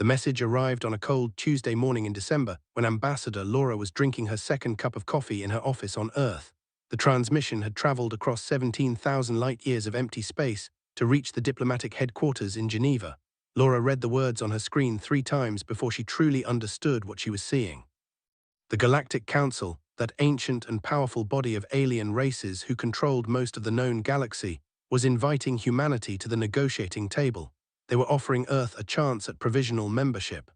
The message arrived on a cold Tuesday morning in December when Ambassador Laura was drinking her second cup of coffee in her office on Earth. The transmission had traveled across 17,000 light-years of empty space to reach the diplomatic headquarters in Geneva. Laura read the words on her screen 3 times before she truly understood what she was seeing. The Galactic Council, that ancient and powerful body of alien races who controlled most of the known galaxy, was inviting humanity to the negotiating table. They were offering Earth a chance at provisional membership.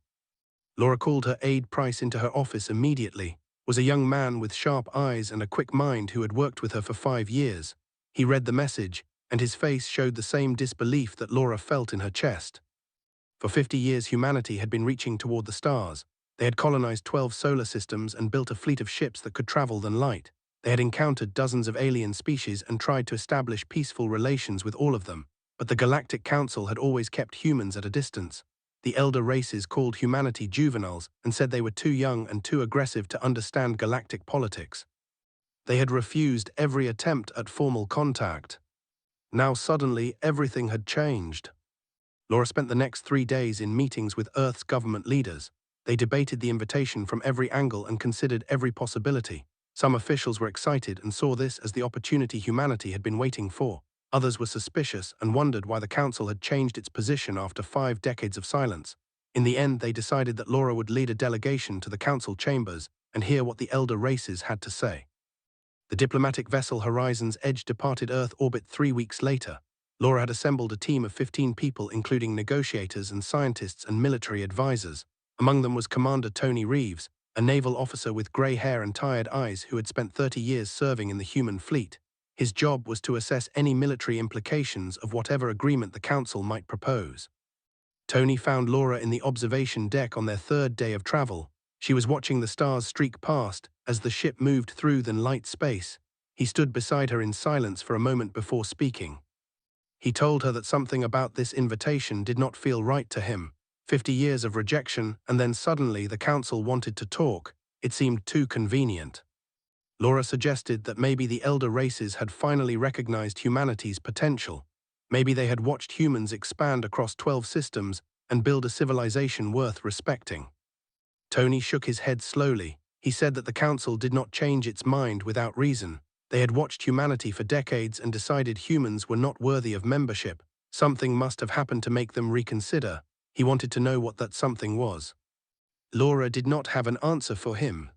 Laura called her aide Price into her office immediately. Was a young man with sharp eyes and a quick mind who had worked with her for 5 years. He read the message, and his face showed the same disbelief that Laura felt in her chest. For 50 years humanity had been reaching toward the stars. They had colonized 12 solar systems and built a fleet of ships that could travel than light. They had encountered dozens of alien species and tried to establish peaceful relations with all of them. But the Galactic Council had always kept humans at a distance. The elder races called humanity juveniles and said they were too young and too aggressive to understand galactic politics. They had refused every attempt at formal contact. Now suddenly everything had changed. Laura spent the next 3 days in meetings with Earth's government leaders. They debated the invitation from every angle and considered every possibility. Some officials were excited and saw this as the opportunity humanity had been waiting for. Others were suspicious and wondered why the Council had changed its position after 5 decades of silence. In the end, they decided that Laura would lead a delegation to the Council chambers and hear what the elder races had to say. The diplomatic vessel Horizon's Edge departed Earth orbit 3 weeks later. Laura had assembled a team of 15 people, including negotiators and scientists and military advisors. Among them was Commander Tony Reeves, a naval officer with grey hair and tired eyes who had spent 30 years serving in the human fleet. His job was to assess any military implications of whatever agreement the Council might propose. Tony found Laura in the observation deck on their 3rd day of travel. She was watching the stars streak past as the ship moved through the light space. He stood beside her in silence for a moment before speaking. He told her that something about this invitation did not feel right to him. 50 years of rejection, and then suddenly the Council wanted to talk. It seemed too convenient. Laura suggested that maybe the elder races had finally recognized humanity's potential. Maybe they had watched humans expand across 12 systems and build a civilization worth respecting. Tony shook his head slowly. He said that the Council did not change its mind without reason. They had watched humanity for decades and decided humans were not worthy of membership. Something must have happened to make them reconsider. He wanted to know what that something was. Laura did not have an answer for him.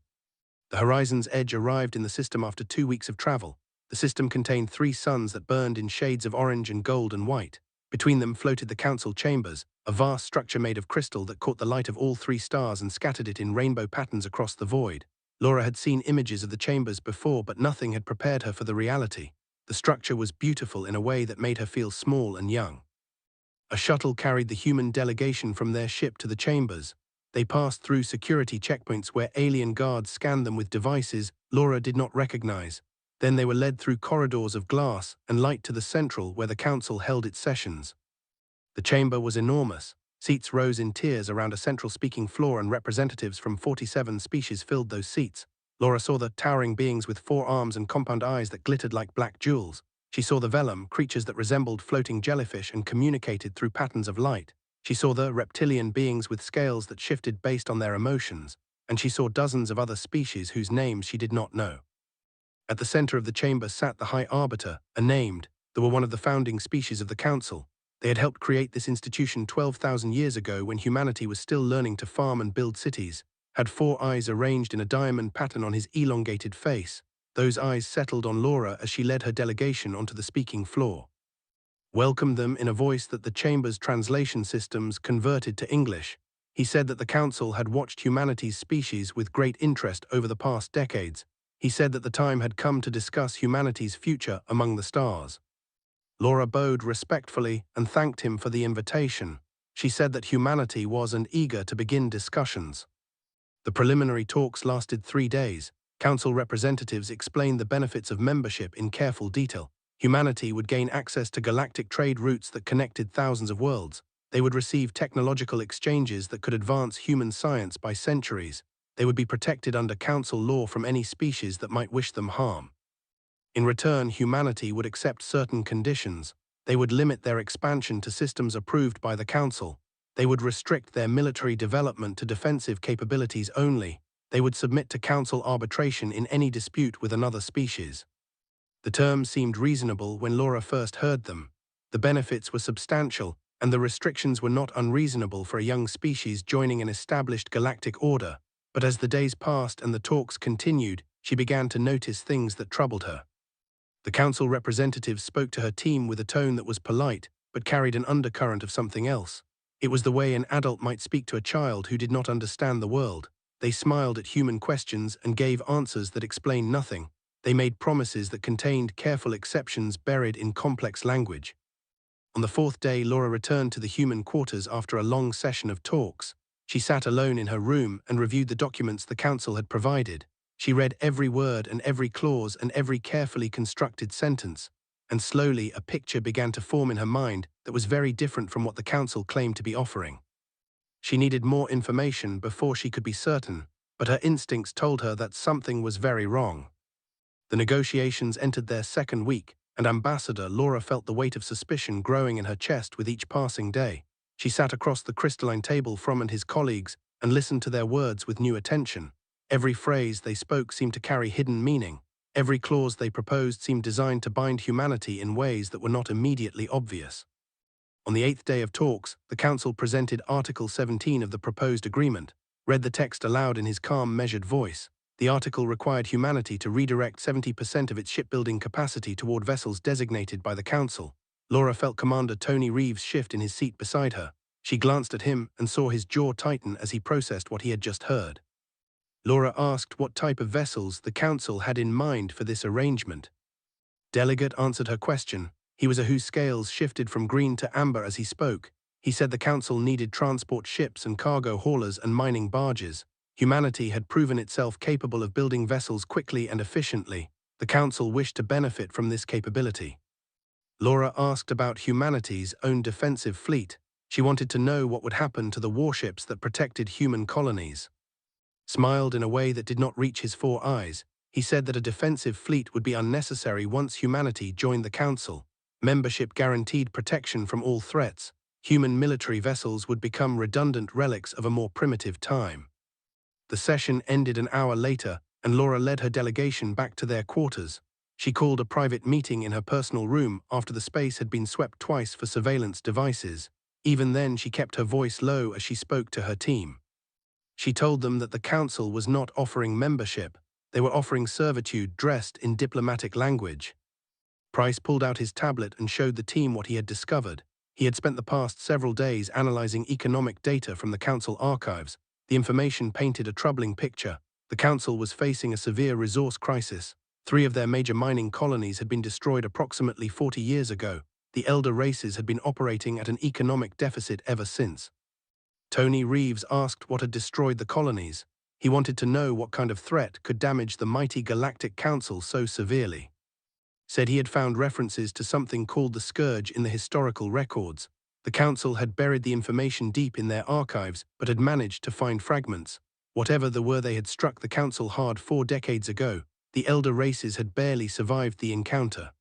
The Horizon's Edge arrived in the system after 2 weeks of travel. The system contained 3 suns that burned in shades of orange and gold and white. Between them floated the Council chambers, a vast structure made of crystal that caught the light of all 3 stars and scattered it in rainbow patterns across the void. Laura had seen images of the chambers before, but nothing had prepared her for the reality. The structure was beautiful in a way that made her feel small and young. A shuttle carried the human delegation from their ship to the chambers. They passed through security checkpoints where alien guards scanned them with devices Laura did not recognize. Then they were led through corridors of glass and light to the central where the Council held its sessions. The chamber was enormous. Seats rose in tiers around a central speaking floor, and representatives from 47 species filled those seats. Laura saw the towering beings with 4 arms and compound eyes that glittered like black jewels. She saw the vellum, creatures that resembled floating jellyfish and communicated through patterns of light. She saw the reptilian beings with scales that shifted based on their emotions, and she saw dozens of other species whose names she did not know. At the center of the chamber sat the High Arbiter, unnamed. They were one of the founding species of the Council. They had helped create this institution 12,000 years ago when humanity was still learning to farm and build cities. Had 4 eyes arranged in a diamond pattern on his elongated face. Those eyes settled on Laura as she led her delegation onto the speaking floor. Welcomed them in a voice that the chamber's translation systems converted to English. He said that the Council had watched humanity's species with great interest over the past decades. He said that the time had come to discuss humanity's future among the stars. Laura bowed respectfully and thanked him for the invitation. She said that humanity was eager to begin discussions. The preliminary talks lasted 3 days. Council representatives explained the benefits of membership in careful detail. Humanity would gain access to galactic trade routes that connected thousands of worlds. They would receive technological exchanges that could advance human science by centuries. They would be protected under Council law from any species that might wish them harm. In return, humanity would accept certain conditions. They would limit their expansion to systems approved by the Council. They would restrict their military development to defensive capabilities only. They would submit to council arbitration in any dispute with another species. The terms seemed reasonable when Laura first heard them. The benefits were substantial, and the restrictions were not unreasonable for a young species joining an established galactic order. But as the days passed and the talks continued, she began to notice things that troubled her. The council representatives spoke to her team with a tone that was polite, but carried an undercurrent of something else. It was the way an adult might speak to a child who did not understand the world. They smiled at human questions and gave answers that explained nothing. They made promises that contained careful exceptions buried in complex language. On the fourth day, Laura returned to the human quarters after a long session of talks. She sat alone in her room and reviewed the documents the council had provided. She read every word and every clause and every carefully constructed sentence, and slowly a picture began to form in her mind that was very different from what the council claimed to be offering. She needed more information before she could be certain, but her instincts told her that something was very wrong. The negotiations entered their second week, and Ambassador Laura felt the weight of suspicion growing in her chest with each passing day. She sat across the crystalline table from and his colleagues and listened to their words with new attention. Every phrase they spoke seemed to carry hidden meaning. Every clause they proposed seemed designed to bind humanity in ways that were not immediately obvious. On the eighth day of talks, the council presented Article 17 of the proposed agreement, read the text aloud in his calm, measured voice. The article required humanity to redirect 70% of its shipbuilding capacity toward vessels designated by the council. Laura felt Commander Tony Reeves shift in his seat beside her. She glanced at him and saw his jaw tighten as he processed what he had just heard. Laura asked what type of vessels the council had in mind for this arrangement. Delegate answered her question. He was a whose scales shifted from green to amber as he spoke. He said the council needed transport ships and cargo haulers and mining barges. Humanity had proven itself capable of building vessels quickly and efficiently. The council wished to benefit from this capability. Laura asked about humanity's own defensive fleet. She wanted to know what would happen to the warships that protected human colonies. Smiled in a way that did not reach his 4 eyes. He said that a defensive fleet would be unnecessary once humanity joined the council. Membership guaranteed protection from all threats. Human military vessels would become redundant relics of a more primitive time. The session ended an hour later, and Laura led her delegation back to their quarters. She called a private meeting in her personal room after the space had been swept twice for surveillance devices. Even then, she kept her voice low as she spoke to her team. She told them that the council was not offering membership. They were offering servitude dressed in diplomatic language. Price pulled out his tablet and showed the team what he had discovered. He had spent the past several days analyzing economic data from the council archives. The information painted a troubling picture. The council was facing a severe resource crisis. 3 of their major mining colonies had been destroyed approximately 40 years ago. The elder races had been operating at an economic deficit ever since. Tony Reeves asked what had destroyed the colonies. He wanted to know what kind of threat could damage the mighty Galactic Council so severely. Said he had found references to something called the Scourge in the historical records. The council had buried the information deep in their archives, but had managed to find fragments. Whatever they had struck the council hard 4 decades ago. The elder races had barely survived the encounter.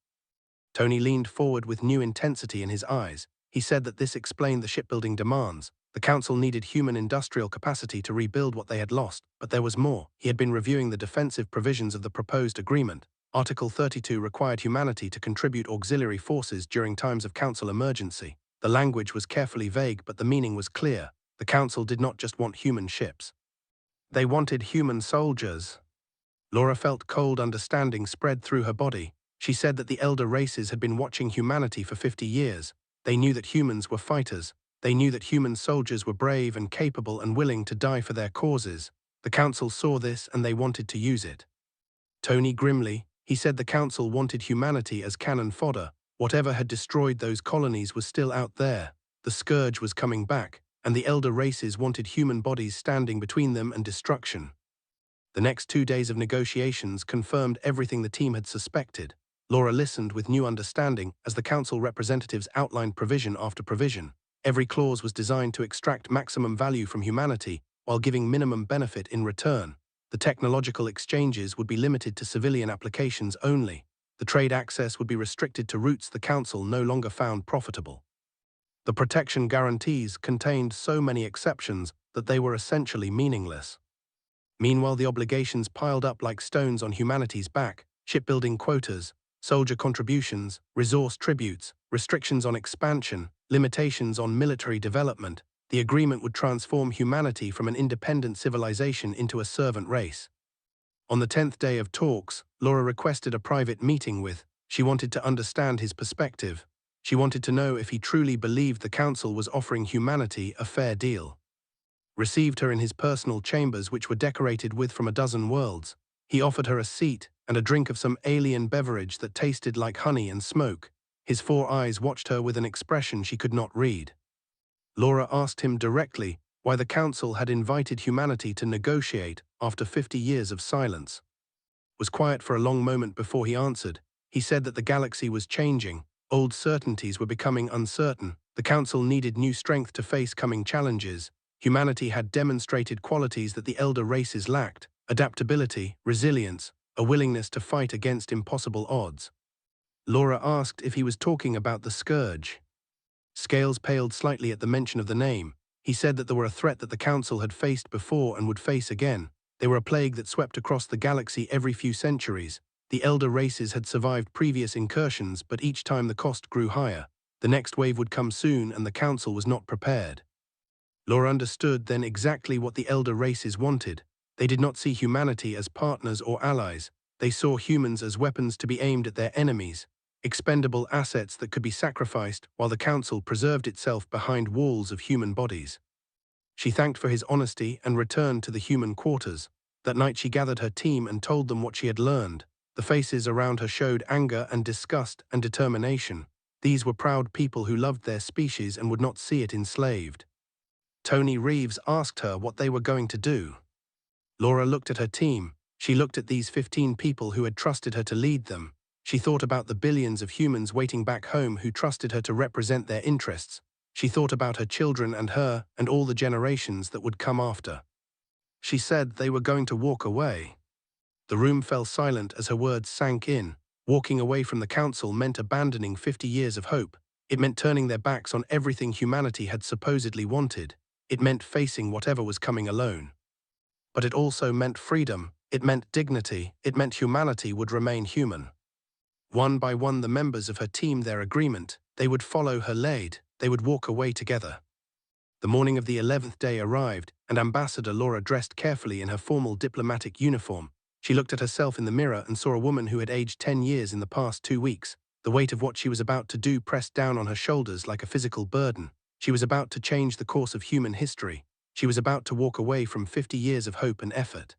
Tony leaned forward with new intensity in his eyes. He said that this explained the shipbuilding demands. The council needed human industrial capacity to rebuild what they had lost, but there was more. He had been reviewing the defensive provisions of the proposed agreement. Article 32 required humanity to contribute auxiliary forces during times of council emergency. The language was carefully vague, but the meaning was clear. The council did not just want human ships. They wanted human soldiers. Laura felt cold understanding spread through her body. She said that the elder races had been watching humanity for 50 years. They knew that humans were fighters. They knew that human soldiers were brave and capable and willing to die for their causes. The council saw this and they wanted to use it. Tony grimly, he said the council wanted humanity as cannon fodder. Whatever had destroyed those colonies was still out there. The scourge was coming back, and the elder races wanted human bodies standing between them and destruction. The next 2 days of negotiations confirmed everything the team had suspected. Laura listened with new understanding as the council representatives outlined provision after provision. Every clause was designed to extract maximum value from humanity while giving minimum benefit in return. The technological exchanges would be limited to civilian applications only. The trade access would be restricted to routes the council no longer found profitable. The protection guarantees contained so many exceptions that they were essentially meaningless. Meanwhile, the obligations piled up like stones on humanity's back: shipbuilding quotas, soldier contributions, resource tributes, restrictions on expansion, limitations on military development. The agreement would transform humanity from an independent civilization into a servant race. On the 10th day of talks, Laura requested a private meeting with. She wanted to understand his perspective. She wanted to know if he truly believed the council was offering humanity a fair deal. Received her in his personal chambers, which were decorated with from a dozen worlds. He offered her a seat and a drink of some alien beverage that tasted like honey and smoke. His 4 eyes watched her with an expression she could not read. Laura asked him directly why the council had invited humanity to negotiate after 50 years of silence. Was quiet for a long moment before he answered. He said that the galaxy was changing. Old certainties were becoming uncertain. The council needed new strength to face coming challenges. Humanity had demonstrated qualities that the elder races lacked: adaptability, resilience, a willingness to fight against impossible odds. Laura asked if he was talking about the Scourge. Scales paled slightly at the mention of the name. He said that they were a threat that the council had faced before and would face again. They were a plague that swept across the galaxy every few centuries. The elder races had survived previous incursions, but each time the cost grew higher. The next wave would come soon, and the council was not prepared. Laura understood then exactly what the elder races wanted. They did not see humanity as partners or allies. They saw humans as weapons to be aimed at their enemies, expendable assets that could be sacrificed while the council preserved itself behind walls of human bodies. She thanked for his honesty and returned to the human quarters. That night she gathered her team and told them what she had learned. The faces around her showed anger and disgust and determination. These were proud people who loved their species and would not see it enslaved. Tony Reeves asked her what they were going to do. Laura looked at her team. She looked at these 15 people who had trusted her to lead them. She thought about the billions of humans waiting back home who trusted her to represent their interests. She thought about her children and her and all the generations that would come after. She said they were going to walk away. The room fell silent as her words sank in. Walking away from the council meant abandoning 50 years of hope. It meant turning their backs on everything humanity had supposedly wanted. It meant facing whatever was coming alone. But it also meant freedom. It meant dignity. It meant humanity would remain human. One by one, the members of her team their agreement. They would follow her lead. They would walk away together. The morning of the 11th day arrived, and Ambassador Laura dressed carefully in her formal diplomatic uniform. She looked at herself in the mirror and saw a woman who had aged 10 years in the past 2 weeks. The weight of what she was about to do pressed down on her shoulders like a physical burden. She was about to change the course of human history. She was about to walk away from 50 years of hope and effort.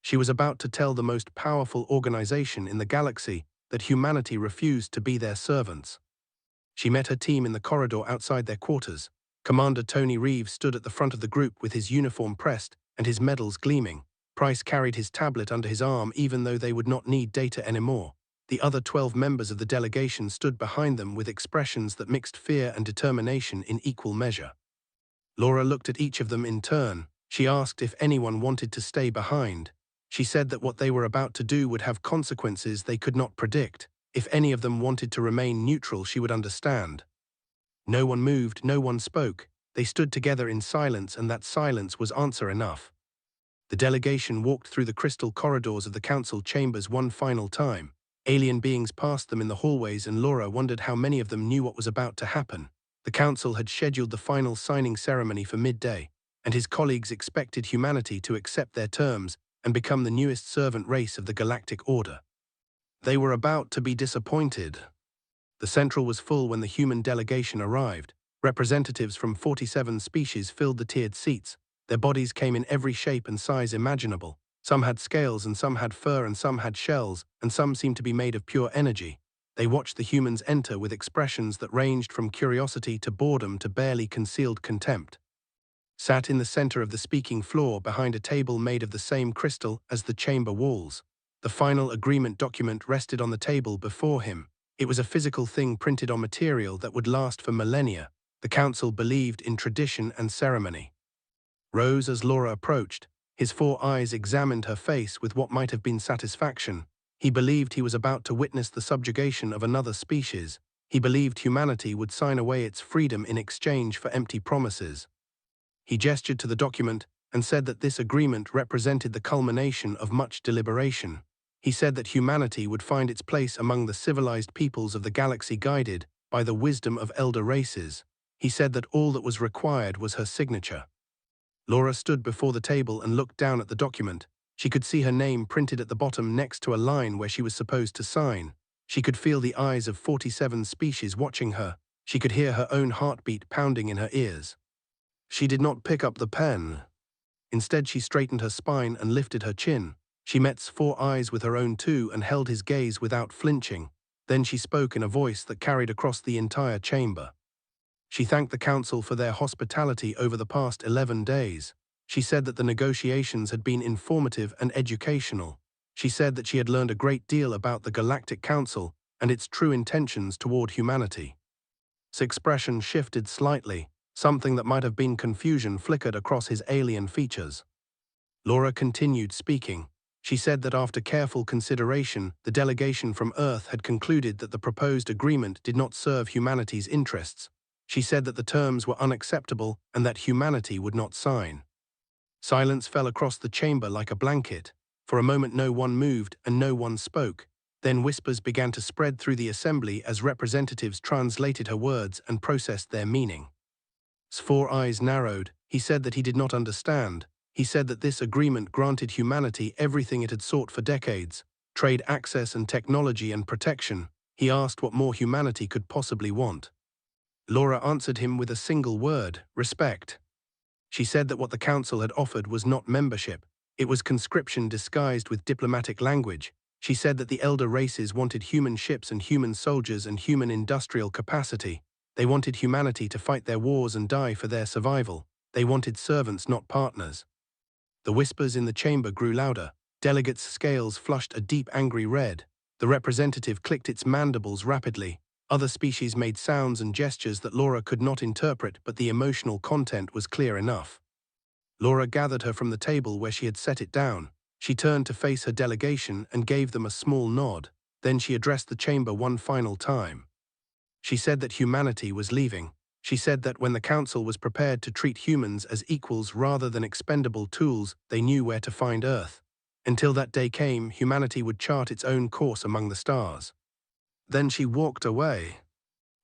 She was about to tell the most powerful organization in the galaxy that humanity refused to be their servants. She met her team in the corridor outside their quarters. Commander Tony Reeves stood at the front of the group with his uniform pressed and his medals gleaming. Price carried his tablet under his arm, even though they would not need data anymore. The other 12 members of the delegation stood behind them with expressions that mixed fear and determination in equal measure. Laura looked at each of them in turn. She asked if anyone wanted to stay behind. She said that what they were about to do would have consequences they could not predict. If any of them wanted to remain neutral, she would understand. No one moved, no one spoke. They stood together in silence, and that silence was answer enough. The delegation walked through the crystal corridors of the council chambers one final time. Alien beings passed them in the hallways, and Laura wondered how many of them knew what was about to happen. The council had scheduled the final signing ceremony for midday, and his colleagues expected humanity to accept their terms and become the newest servant race of the Galactic Order. They were about to be disappointed. The Central was full when the human delegation arrived. Representatives from 47 species filled the tiered seats. Their bodies came in every shape and size imaginable. Some had scales, and some had fur, and some had shells, and some seemed to be made of pure energy. They watched the humans enter with expressions that ranged from curiosity to boredom to barely concealed contempt. Sat in the center of the speaking floor, behind a table made of the same crystal as the chamber walls. The final agreement document rested on the table before him. It was a physical thing printed on material that would last for millennia. The council believed in tradition and ceremony. Rose as Laura approached. His 4 eyes examined her face with what might have been satisfaction. He believed he was about to witness the subjugation of another species. He believed humanity would sign away its freedom in exchange for empty promises. He gestured to the document and said that this agreement represented the culmination of much deliberation. He said that humanity would find its place among the civilized peoples of the galaxy, guided by the wisdom of elder races. He said that all that was required was her signature. Laura stood before the table and looked down at the document. She could see her name printed at the bottom next to a line where she was supposed to sign. She could feel the eyes of 47 species watching her. She could hear her own heartbeat pounding in her ears. She did not pick up the pen. Instead, she straightened her spine and lifted her chin. She met 4 eyes with her own too and held his gaze without flinching. Then she spoke in a voice that carried across the entire chamber. She thanked the council for their hospitality over the past 11 days. She said that the negotiations had been informative and educational. She said that she had learned a great deal about the Galactic Council and its true intentions toward humanity. His expression shifted slightly. Something that might have been confusion flickered across his alien features. Laura continued speaking. She said that after careful consideration, the delegation from Earth had concluded that the proposed agreement did not serve humanity's interests. She said that the terms were unacceptable and that humanity would not sign. Silence fell across the chamber like a blanket. For a moment no one moved and no one spoke. Then whispers began to spread through the assembly as representatives translated her words and processed their meaning. His 4 eyes narrowed. He said that he did not understand. He said that this agreement granted humanity everything it had sought for decades: trade, access and technology and protection. He asked what more humanity could possibly want. Laura answered him with a single word: respect. She said that what the council had offered was not membership. It was conscription disguised with diplomatic language. She said that the elder races wanted human ships and human soldiers and human industrial capacity. They wanted humanity to fight their wars and die for their survival. They wanted servants, not partners. The whispers in the chamber grew louder. Delegates' scales flushed a deep angry red. The representative clicked its mandibles rapidly. Other species made sounds and gestures that Laura could not interpret, but the emotional content was clear enough. Laura gathered her from the table where she had set it down. She turned to face her delegation and gave them a small nod. Then she addressed the chamber one final time. She said that humanity was leaving. She said that when the council was prepared to treat humans as equals rather than expendable tools, they knew where to find Earth. Until that day came, humanity would chart its own course among the stars. Then she walked away.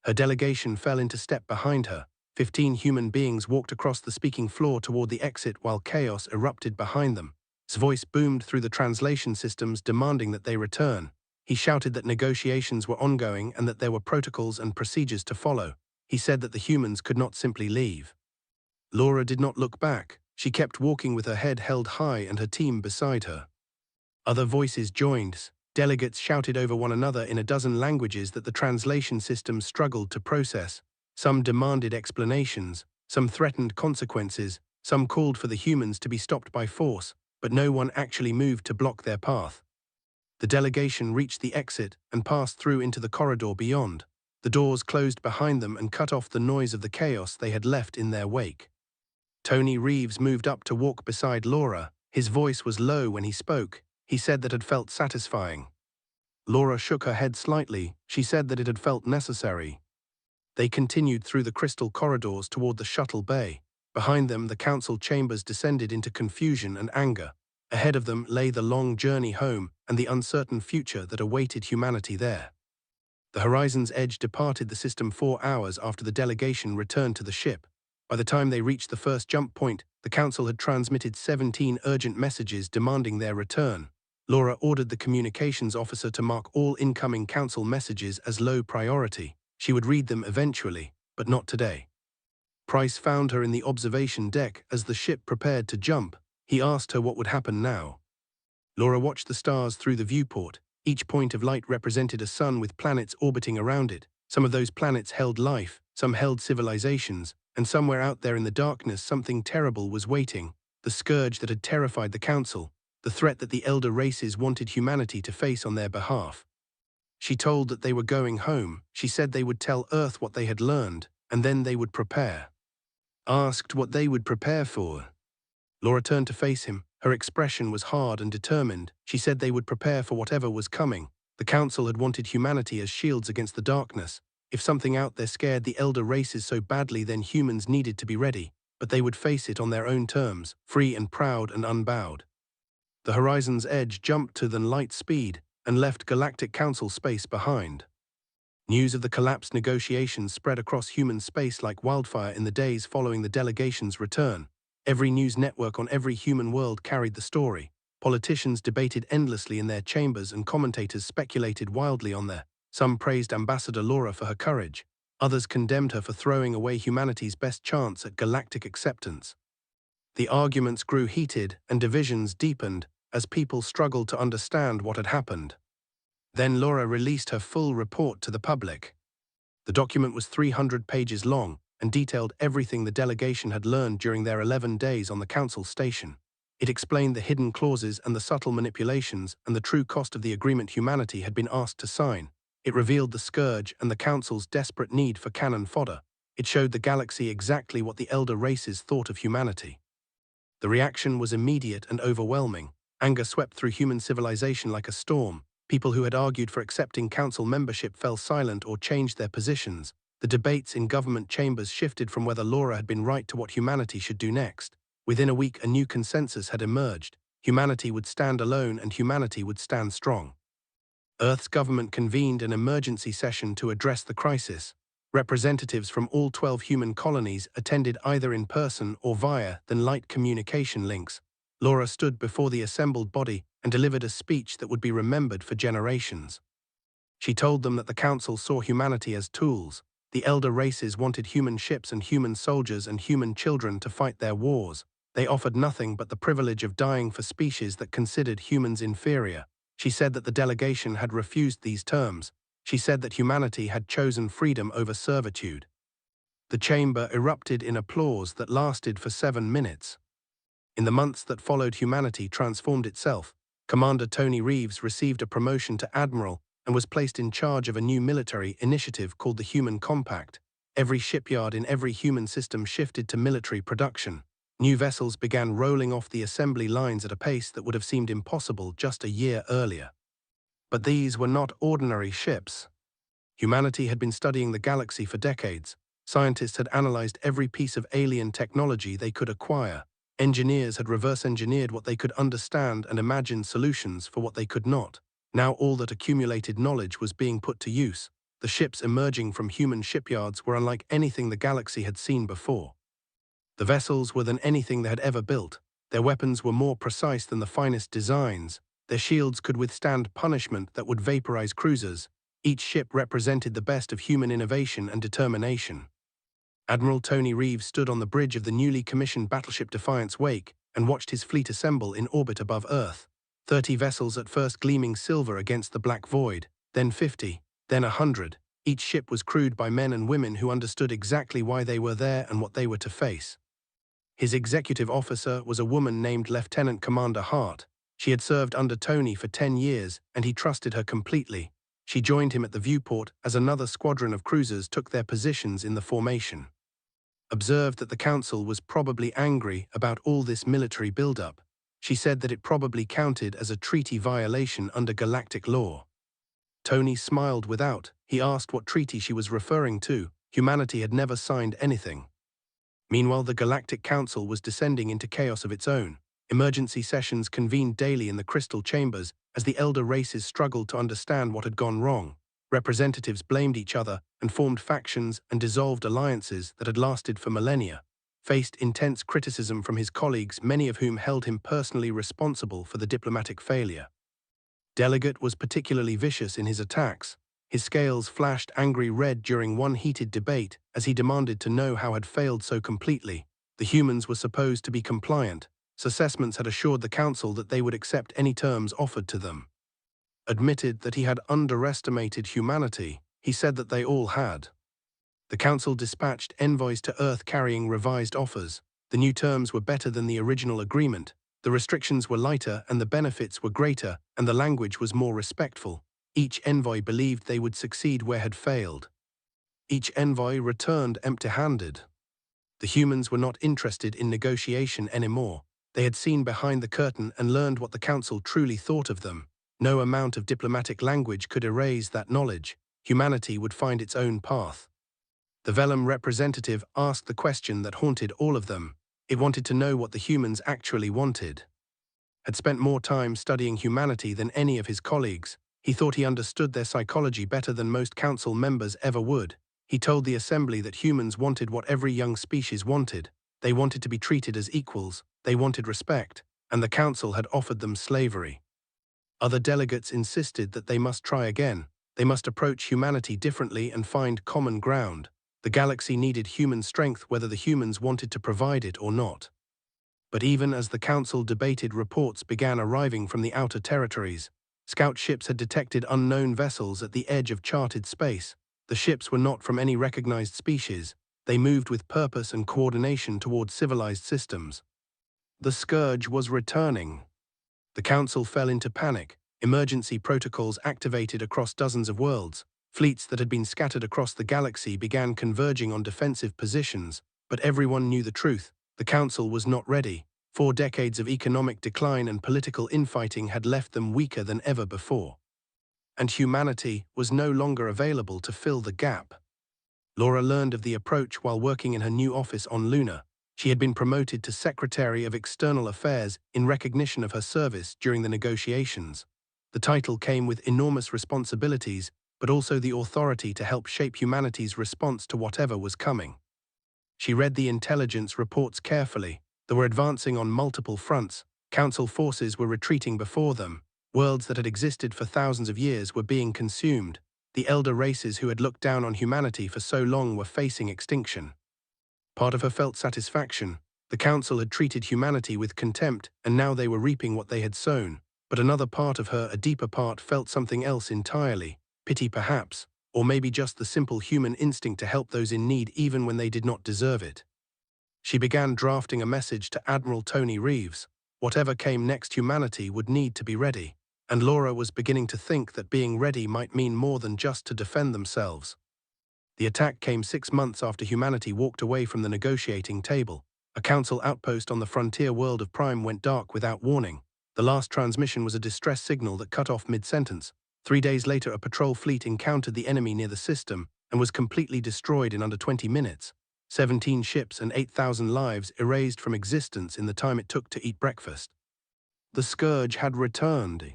Her delegation fell into step behind her. 15 human beings walked across the speaking floor toward the exit while chaos erupted behind them. His voice boomed through the translation systems, demanding that they return. He shouted that negotiations were ongoing and that there were protocols and procedures to follow. He said that the humans could not simply leave. Laura did not look back. She kept walking with her head held high and her team beside her. Other voices joined. Delegates shouted over one another in a dozen languages that the translation system struggled to process. Some demanded explanations, some threatened consequences, some called for the humans to be stopped by force, but no one actually moved to block their path. The delegation reached the exit and passed through into the corridor beyond. The doors closed behind them and cut off the noise of the chaos they had left in their wake. Tony Reeves moved up to walk beside Laura. His voice was low when he spoke. He said that it had felt satisfying. Laura shook her head slightly. She said that it had felt necessary. They continued through the crystal corridors toward the shuttle bay. Behind them, the council chambers descended into confusion and anger. Ahead of them lay the long journey home and the uncertain future that awaited humanity there. The Horizon's Edge departed the system 4 hours after the delegation returned to the ship. By the time they reached the first jump point, the council had transmitted 17 urgent messages demanding their return. Laura ordered the communications officer to mark all incoming council messages as low priority. She would read them eventually, but not today. Price found her in the observation deck as the ship prepared to jump. He asked her what would happen now. Laura watched the stars through the viewport. Each point of light represented a sun with planets orbiting around it. Some of those planets held life, some held civilizations, and somewhere out there in the darkness something terrible was waiting. The scourge that had terrified the council. The threat that the elder races wanted humanity to face on their behalf. She told that they were going home. She said they would tell Earth what they had learned, and then they would prepare. Asked what they would prepare for. Laura turned to face him. Her expression was hard and determined. She said they would prepare for whatever was coming. The council had wanted humanity as shields against the darkness. If something out there scared the elder races so badly, then humans needed to be ready, but they would face it on their own terms, free and proud and unbowed. The horizon's edge jumped to the light speed and left Galactic Council space behind. News of the collapsed negotiations spread across human space like wildfire in the days following the delegation's return. Every news network on every human world carried the story. Politicians debated endlessly in their chambers and commentators speculated wildly on there. Some praised Ambassador Laura for her courage. Others condemned her for throwing away humanity's best chance at galactic acceptance. The arguments grew heated and divisions deepened as people struggled to understand what had happened. Then Laura released her full report to the public. The document was 300 pages long and detailed everything the delegation had learned during their 11 days on the council station. It explained the hidden clauses and the subtle manipulations and the true cost of the agreement humanity had been asked to sign. It revealed the scourge and the council's desperate need for cannon fodder. It showed the galaxy exactly what the elder races thought of humanity. The reaction was immediate and overwhelming. Anger swept through human civilization like a storm. People who had argued for accepting council membership fell silent or changed their positions. The debates in government chambers shifted from whether Laura had been right to what humanity should do next. Within a week, a new consensus had emerged. Humanity would stand alone and humanity would stand strong. Earth's government convened an emergency session to address the crisis. Representatives from all 12 human colonies attended either in person or via the light communication links. Laura stood before the assembled body and delivered a speech that would be remembered for generations. She told them that the Council saw humanity as tools. The elder races wanted human ships and human soldiers and human children to fight their wars. They offered nothing but the privilege of dying for species that considered humans inferior. She said that the delegation had refused these terms. She said that humanity had chosen freedom over servitude. The chamber erupted in applause that lasted for 7 minutes. In the months that followed, humanity transformed itself. Commander Tony Reeves received a promotion to Admiral and was placed in charge of a new military initiative called the Human Compact. Every shipyard in every human system shifted to military production. New vessels began rolling off the assembly lines at a pace that would have seemed impossible just a year earlier. But these were not ordinary ships. Humanity had been studying the galaxy for decades. Scientists had analyzed every piece of alien technology they could acquire. Engineers had reverse-engineered what they could understand and imagined solutions for what they could not. Now all that accumulated knowledge was being put to use. The ships emerging from human shipyards were unlike anything the galaxy had seen before. The vessels were than anything they had ever built. Their weapons were more precise than the finest designs. Their shields could withstand punishment that would vaporize cruisers. Each ship represented the best of human innovation and determination. Admiral Tony Reeves stood on the bridge of the newly commissioned battleship Defiance Wake and watched his fleet assemble in orbit above Earth. 30 vessels at first gleaming silver against the black void, then 50, then 100. Each ship was crewed by men and women who understood exactly why they were there and what they were to face. His executive officer was a woman named Lieutenant Commander Hart. She had served under Tony for 10 years, and he trusted her completely. She joined him at the viewport as another squadron of cruisers took their positions in the formation. Observed that the Council was probably angry about all this military buildup. She said that it probably counted as a treaty violation under galactic law. Tony smiled without. He asked what treaty she was referring to. Humanity had never signed anything. Meanwhile, the Galactic Council was descending into chaos of its own. Emergency sessions convened daily in the crystal chambers as the elder races struggled to understand what had gone wrong. Representatives blamed each other and formed factions and dissolved alliances that had lasted for millennia. Faced intense criticism from his colleagues, many of whom held him personally responsible for the diplomatic failure. Delegate was particularly vicious in his attacks. His scales flashed angry red during one heated debate as he demanded to know how had failed so completely. The humans were supposed to be compliant. Assessments had assured the Council that they would accept any terms offered to them. Admitted that he had underestimated humanity, he said that they all had. The Council dispatched envoys to Earth carrying revised offers. The new terms were better than the original agreement. The restrictions were lighter and the benefits were greater, and the language was more respectful. Each envoy believed they would succeed where had failed. Each envoy returned empty-handed. The humans were not interested in negotiation anymore. They had seen behind the curtain and learned what the Council truly thought of them. No amount of diplomatic language could erase that knowledge. humanity would find its own path. The Vellum representative asked the question that haunted all of them. It wanted to know what the humans actually wanted. Had spent more time studying humanity than any of his colleagues. He thought he understood their psychology better than most council members ever would. He told the assembly that humans wanted what every young species wanted. They wanted to be treated as equals, they wanted respect, and the council had offered them slavery. Other delegates insisted that they must try again. They must approach humanity differently and find common ground. The galaxy needed human strength whether the humans wanted to provide it or not. But even as the council debated, reports began arriving from the outer territories. Scout ships had detected unknown vessels at the edge of charted space. The ships were not from any recognized species. They moved with purpose and coordination toward civilized systems. The scourge was returning. The council fell into panic. Emergency protocols activated across dozens of worlds. Fleets that had been scattered across the galaxy began converging on defensive positions, but everyone knew the truth. The council was not ready. 4 decades of economic decline and political infighting had left them weaker than ever before. And humanity was no longer available to fill the gap. Laura learned of the approach while working in her new office on Luna. She had been promoted to Secretary of External Affairs in recognition of her service during the negotiations. The title came with enormous responsibilities, but also the authority to help shape humanity's response to whatever was coming. She read the intelligence reports carefully. They were advancing on multiple fronts. Council forces were retreating before them. Worlds that had existed for thousands of years were being consumed. The elder races who had looked down on humanity for so long were facing extinction. Part of her felt satisfaction. The council had treated humanity with contempt, and now they were reaping what they had sown. But another part of her, a deeper part, felt something else entirely. Pity perhaps, or maybe just the simple human instinct to help those in need even when they did not deserve it. She began drafting a message to Admiral Tony Reeves. Whatever came next, humanity would need to be ready. And Laura was beginning to think that being ready might mean more than just to defend themselves. The attack came 6 months after humanity walked away from the negotiating table. A council outpost on the frontier world of Prime went dark without warning. The last transmission was a distress signal that cut off mid-sentence. 3 days later, a patrol fleet encountered the enemy near the system and was completely destroyed in under 20 minutes. 17 ships and 8,000 lives erased from existence in the time it took to eat breakfast. The scourge had returned.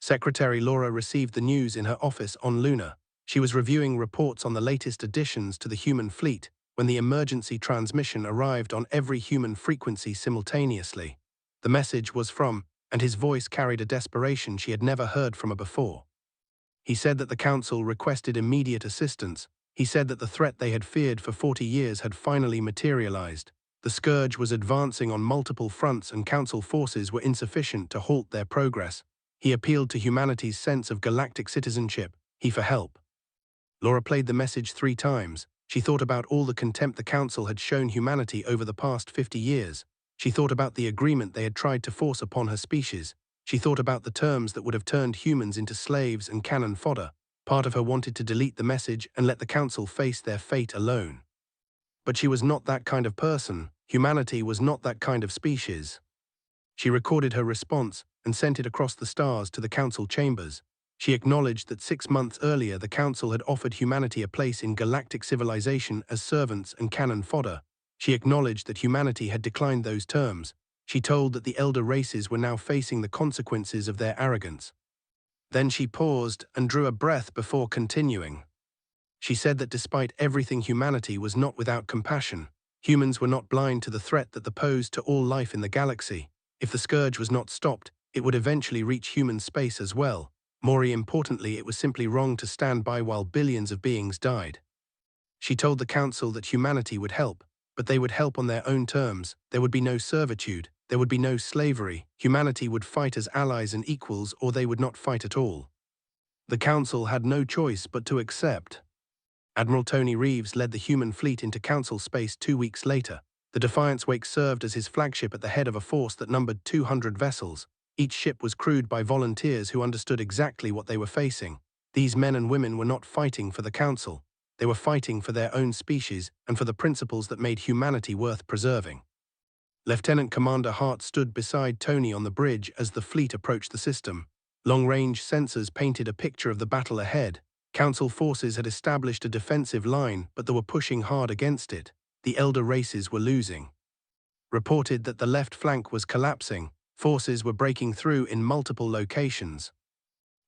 Secretary Laura received the news in her office on Luna. She was reviewing reports on the latest additions to the human fleet when the emergency transmission arrived on every human frequency simultaneously. The message was from, and his voice carried a desperation she had never heard from her before. He said that the council requested immediate assistance. He said that the threat they had feared for 40 years had finally materialized. The scourge was advancing on multiple fronts and council forces were insufficient to halt their progress. He appealed to humanity's sense of galactic citizenship. He for help. Laura played the message 3 times. She thought about all the contempt the council had shown humanity over the past 50 years. She thought about the agreement they had tried to force upon her species. She thought about the terms that would have turned humans into slaves and cannon fodder. Part of her wanted to delete the message and let the council face their fate alone. But she was not that kind of person. Humanity was not that kind of species. She recorded her response and sent it across the stars to the council chambers. She acknowledged that 6 months earlier the council had offered humanity a place in galactic civilization as servants and cannon fodder. She acknowledged that humanity had declined those terms. She told that the elder races were now facing the consequences of their arrogance. Then she paused and drew a breath before continuing. She said that despite everything, humanity was not without compassion. Humans were not blind to the threat that they posed to all life in the galaxy. If the scourge was not stopped, it would eventually reach human space as well. More importantly, it was simply wrong to stand by while billions of beings died. She told the council that humanity would help, but they would help on their own terms. There would be no servitude, there would be no slavery. Humanity would fight as allies and equals, or they would not fight at all. The council had no choice but to accept. Admiral Tony Reeves led the human fleet into council space 2 weeks later. The Defiance Wake served as his flagship at the head of a force that numbered 200 vessels. Each ship was crewed by volunteers who understood exactly what they were facing. These men and women were not fighting for the council. They were fighting for their own species and for the principles that made humanity worth preserving. Lieutenant Commander Hart stood beside Tony on the bridge as the fleet approached the system. Long-range sensors painted a picture of the battle ahead. Council forces had established a defensive line, but they were pushing hard against it. The elder races were losing. Reported that the left flank was collapsing. Forces were breaking through in multiple locations.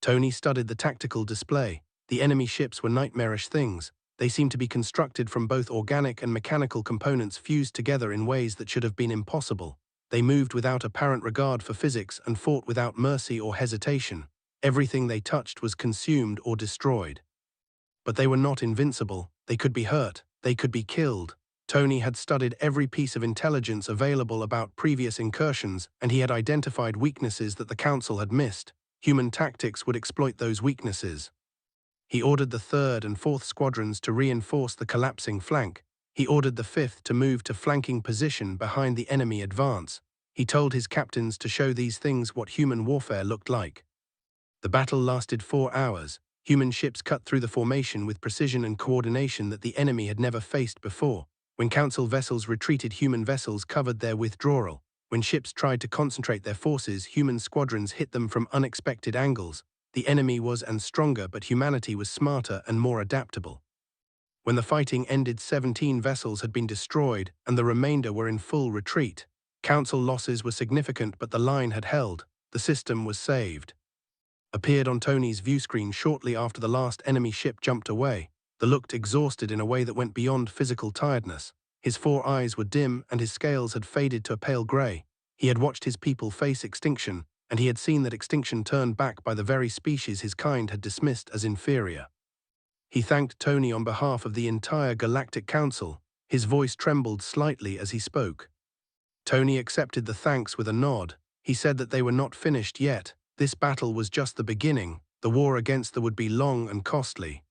Tony studied the tactical display. The enemy ships were nightmarish things. They seemed to be constructed from both organic and mechanical components fused together in ways that should have been impossible. They moved without apparent regard for physics and fought without mercy or hesitation. Everything they touched was consumed or destroyed. But they were not invincible. They could be hurt. They could be killed. Tony had studied every piece of intelligence available about previous incursions, and he had identified weaknesses that the Council had missed. Human tactics would exploit those weaknesses. He ordered the 3rd and 4th Squadrons to reinforce the collapsing flank. He ordered the 5th to move to flanking position behind the enemy advance. He told his captains to show these things what human warfare looked like. The battle lasted 4 hours. Human ships cut through the formation with precision and coordination that the enemy had never faced before. When Council vessels retreated, human vessels covered their withdrawal. When ships tried to concentrate their forces, human squadrons hit them from unexpected angles. The enemy was stronger, but humanity was smarter and more adaptable. When the fighting ended, 17 vessels had been destroyed, and the remainder were in full retreat. Council losses were significant, but the line had held. The system was saved. Appeared on Tony's viewscreen shortly after the last enemy ship jumped away. They looked exhausted in a way that went beyond physical tiredness. His 4 eyes were dim, and his scales had faded to a pale grey. He had watched his people face extinction, and he had seen that extinction turned back by the very species his kind had dismissed as inferior. He thanked Tony on behalf of the entire Galactic Council. His voice trembled slightly as he spoke. Tony accepted the thanks with a nod. He said that they were not finished yet. This battle was just the beginning. The war against them would be long and costly.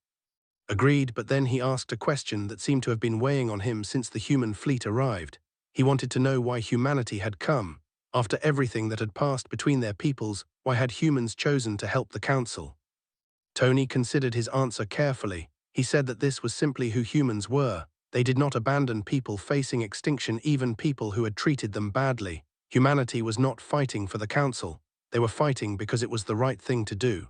Agreed, but then he asked a question that seemed to have been weighing on him since the human fleet arrived. He wanted to know why humanity had come. After everything that had passed between their peoples, why had humans chosen to help the Council? Tony considered his answer carefully. He said that this was simply who humans were. They did not abandon people facing extinction, even people who had treated them badly. Humanity was not fighting for the Council. They were fighting because it was the right thing to do.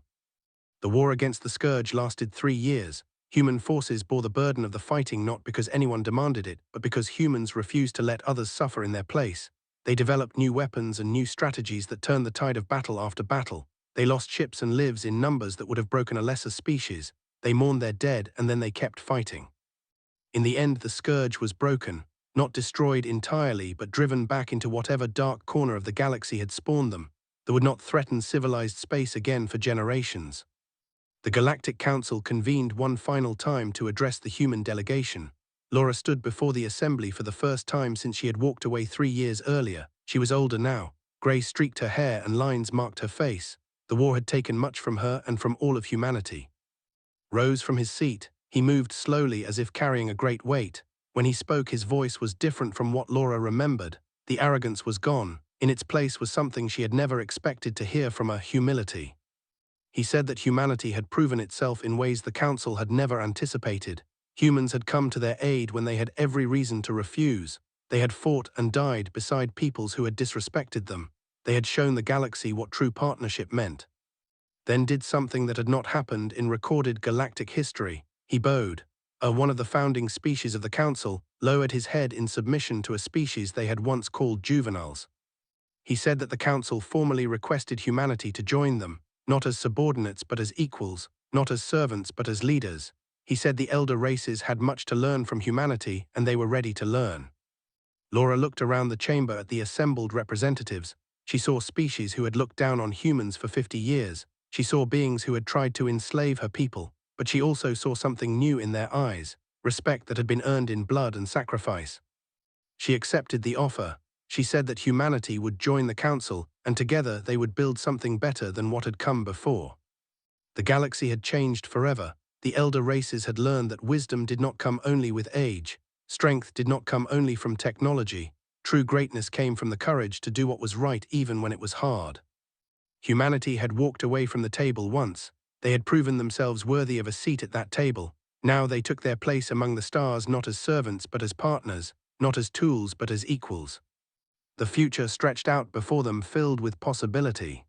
The war against the Scourge lasted 3 years. Human forces bore the burden of the fighting not because anyone demanded it, but because humans refused to let others suffer in their place. They developed new weapons and new strategies that turned the tide of battle after battle. They lost ships and lives in numbers that would have broken a lesser species. They mourned their dead, and then they kept fighting. In the end, the Scourge was broken, not destroyed entirely, but driven back into whatever dark corner of the galaxy had spawned them. They would not threaten civilized space again for generations. The Galactic Council convened one final time to address the human delegation. Laura stood before the assembly for the first time since she had walked away 3 years earlier. She was older now. Grey streaked her hair and lines marked her face. The war had taken much from her and from all of humanity. Rose from his seat. He moved slowly as if carrying a great weight. When he spoke, his voice was different from what Laura remembered. The arrogance was gone. In its place was something she had never expected to hear from her: humility. He said that humanity had proven itself in ways the Council had never anticipated. Humans had come to their aid when they had every reason to refuse. They had fought and died beside peoples who had disrespected them. They had shown the galaxy what true partnership meant. Then did something that had not happened in recorded galactic history. He bowed. One of the founding species of the Council lowered his head in submission to a species they had once called juveniles. He said that the Council formally requested humanity to join them, not as subordinates but as equals, not as servants but as leaders. He said the elder races had much to learn from humanity, and they were ready to learn. Laura looked around the chamber at the assembled representatives. She saw species who had looked down on humans for 50 years. She saw beings who had tried to enslave her people, but she also saw something new in their eyes: respect that had been earned in blood and sacrifice. She accepted the offer. She said that humanity would join the Council, and together they would build something better than what had come before. The galaxy had changed forever. The elder races had learned that wisdom did not come only with age. Strength did not come only from technology. True greatness came from the courage to do what was right even when it was hard. Humanity had walked away from the table once. They had proven themselves worthy of a seat at that table. Now they took their place among the stars, not as servants but as partners, not as tools but as equals. The future stretched out before them, filled with possibility.